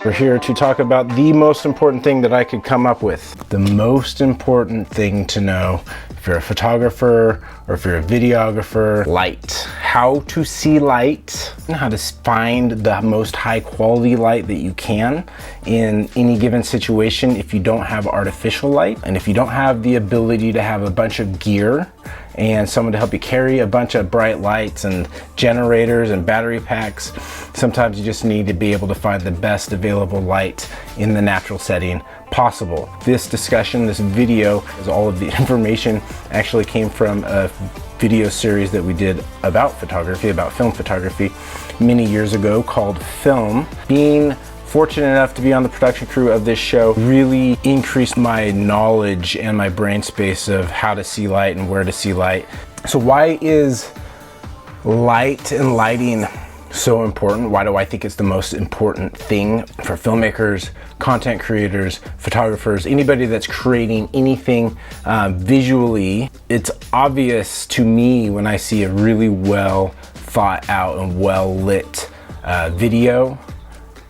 We're here to talk about the most important thing that I could come up with. The most important thing to know if you're a photographer or if you're a videographer: light. How to see light, and how to find the most high quality light that you can in any given situation if you don't have artificial light, and if you don't have the ability to have a bunch of gear and someone to help you carry a bunch of bright lights and generators and battery packs. Sometimes you just need to be able to find the best available light in the natural setting possible. This discussion, this video, all of the information actually came from a video series that we did about photography, about film photography many years ago, called Film. Being fortunate enough to be on the production crew of this show really increased my knowledge and my brain space of how to see light and where to see light. So why is light and lighting so important? Why do I think it's the most important thing for filmmakers, content creators, photographers, anybody that's creating anything visually? It's obvious to me when I see a really well thought out and well lit video,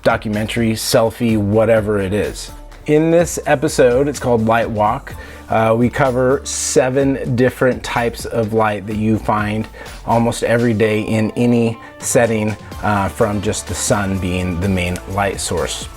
documentary, selfie, whatever it is. In this episode, it's called Lightwalk. We cover 7 different types of light that you find almost every day in any setting, from just the sun being the main light source.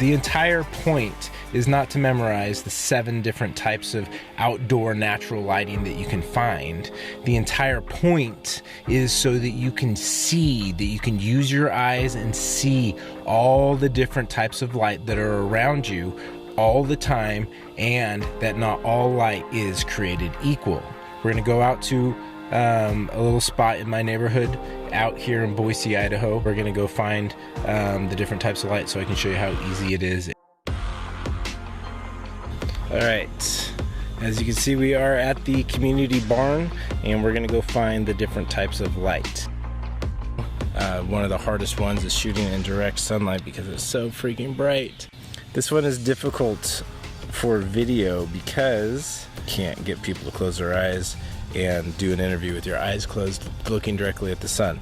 The entire point is not to memorize the 7 different types of outdoor natural lighting that you can find. The entire point is so that you can see, that you can use your eyes and see all the different types of light that are around you all the time, and that not all light is created equal. We're gonna go out to a little spot in my neighborhood out here in Boise, Idaho. We're gonna go find the different types of light so I can show you how easy it is. All right, as you can see, we are at the community barn and we're gonna go find the different types of light. One of the hardest ones is shooting in direct sunlight because it's so freaking bright. This one is difficult for video because you can't get people to close their eyes and do an interview with your eyes closed, looking directly at the sun.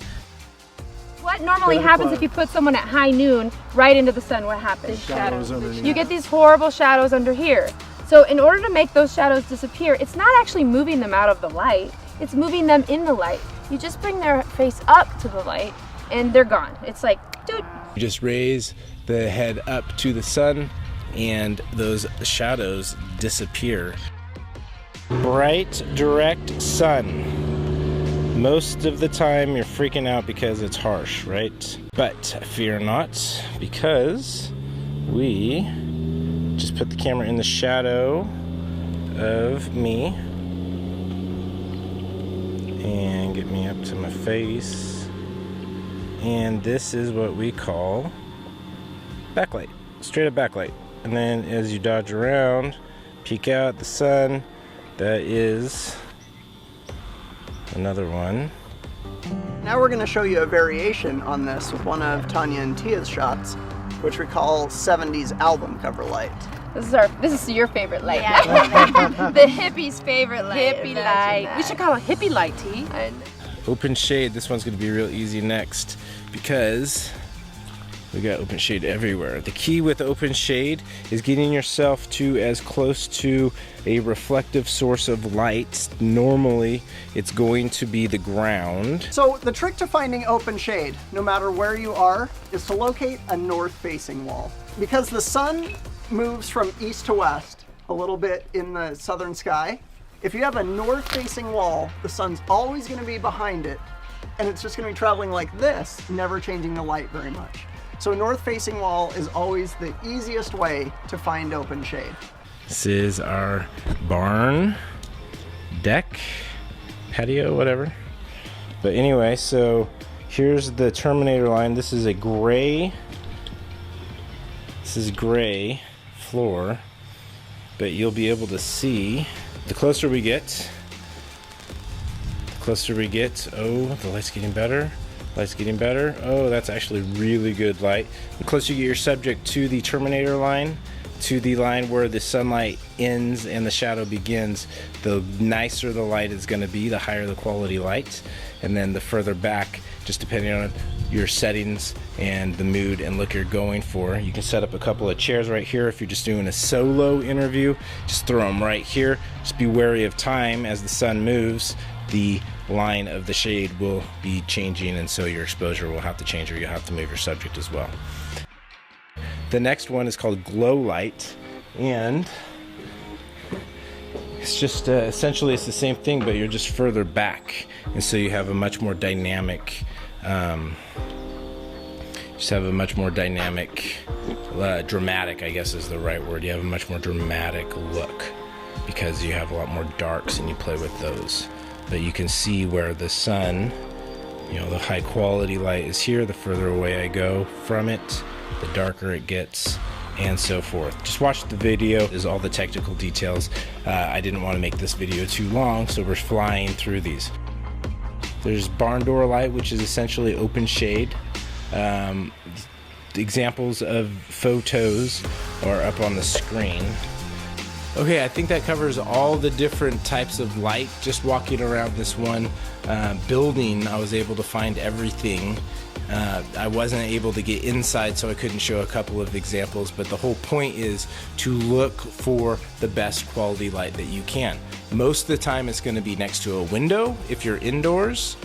What normally happens if you put someone at high noon right into the sun? What happens? Shadows underneath. You get these horrible shadows under here. So in order to make those shadows disappear, it's not actually moving them out of the light, it's moving them in the light. You just bring their face up to the light and they're gone. It's like, dude. You just raise the head up to the sun and those shadows disappear. Bright, direct sun. Most of the time you're freaking out because it's harsh, right? But fear not, because we just put the camera in the shadow of me and get me up to my face. And this is what we call backlight, straight up backlight. And then as you dodge around, peek out at the sun, that is another one. Now we're going to show you a variation on this with one of Tanya and Tia's shots, which we call 70s album cover light. This is your favorite light. Yeah, the hippie's favorite light. Hippie light. We should call it hippie light, T. Open shade. This one's going to be real easy next because we got open shade everywhere. The key with open shade is getting yourself to as close to a reflective source of light. Normally, it's going to be the ground. So the trick to finding open shade, no matter where you are, is to locate a north-facing wall. Because the sun moves from east to west a little bit in the southern sky, if you have a north-facing wall, the sun's always going to be behind it, and it's just going to be traveling like this, never changing the light very much. So a north-facing wall is always the easiest way to find open shade. This is our barn, deck, patio, whatever. But anyway, so here's the terminator line. This is a gray, floor, but you'll be able to see the closer we get. Oh, the light's getting better. Oh, that's actually really good light. The closer you get your subject to the terminator line, to the line where the sunlight ends and the shadow begins, the nicer the light is going to be, the higher the quality light. And then the further back, just depending on your settings and the mood and look you're going for. You can set up a couple of chairs right here if you're just doing a solo interview. Just throw them right here. Just be wary of time. As the sun moves, the line of the shade will be changing, and so your exposure will have to change, or you'll have to move your subject as well. The next one is called glow light, and it's just essentially it's the same thing, but you're just further back, and so you have a much more dynamic dramatic, I guess is the right word. You have a much more dramatic look because you have a lot more darks and you play with those. But you can see where the sun, you know, the high quality light is here. The further away I go from it, the darker it gets, and so forth. Just watch the video. There's all the technical details. I didn't want to make this video too long, so we're flying through these. There's barn door light, which is essentially open shade. Examples of photos are up on the screen. Okay, I think that covers all the different types of light. Just walking around this one building, I was able to find everything. I wasn't able to get inside, so I couldn't show a couple of examples, but the whole point is to look for the best quality light that you can. Most of the time it's going to be next to a window if you're indoors.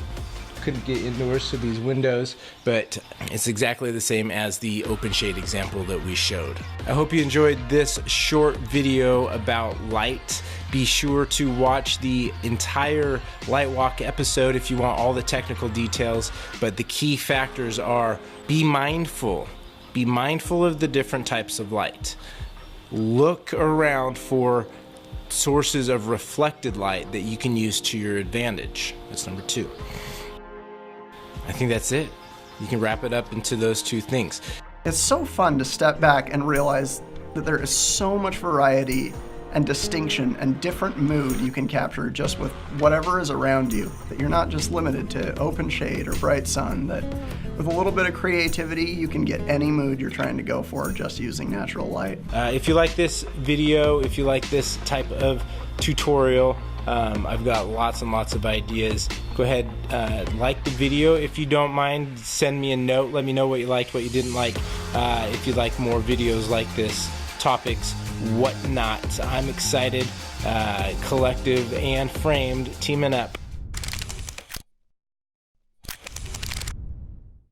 Couldn't get indoors to these windows, but it's exactly the same as the open shade example that we showed. I hope you enjoyed this short video about light. Be sure to watch the entire Lightwalk episode if you want all the technical details, but the key factors are be mindful. Be mindful of the different types of light. Look around for sources of reflected light that you can use to your advantage. That's number 2. I think that's it. You can wrap it up into those 2 things. It's so fun to step back and realize that there is so much variety and distinction and different mood you can capture just with whatever is around you, that you're not just limited to open shade or bright sun, that with a little bit of creativity you can get any mood you're trying to go for just using natural light. If you like this video, if you like this type of tutorial, I've got lots and lots of ideas. Go ahead, like the video. If you don't mind, send me a note. Let me know what you liked, what you didn't like. If you'd like more videos like this, topics, whatnot. I'm excited. Collective and Framed teaming up.